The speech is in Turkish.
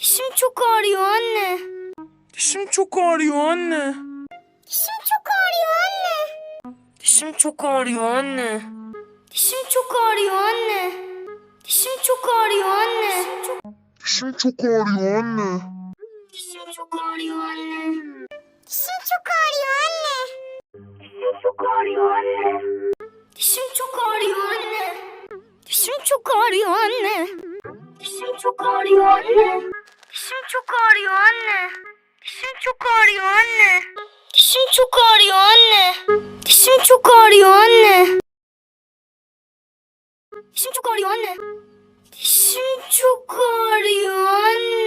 Dişim çok ağrıyor anne. Dişim çok ağrıyor anne. Dişim çok ağrıyor anne. Dişim çok ağrıyor anne. Dişim çok ağrıyor anne. Dişim çok ağrıyor anne. Dişim çok ağrıyor anne. Dişim çok ağrıyor anne. Dişim çok ağrıyor anne. Dişim çok ağrıyor anne. Dişim çok ağrıyor anne. Dişim çok ağrıyor anne. Dişim çok ağrıyor anne. Dişim çok ağrıyor anne. Dişim çok ağrıyor anne. Dişim çok ağrıyor anne. Dişim çok ağrıyor anne. Dişim çok ağrıyor anne. Dişim çok ağrıyor anne.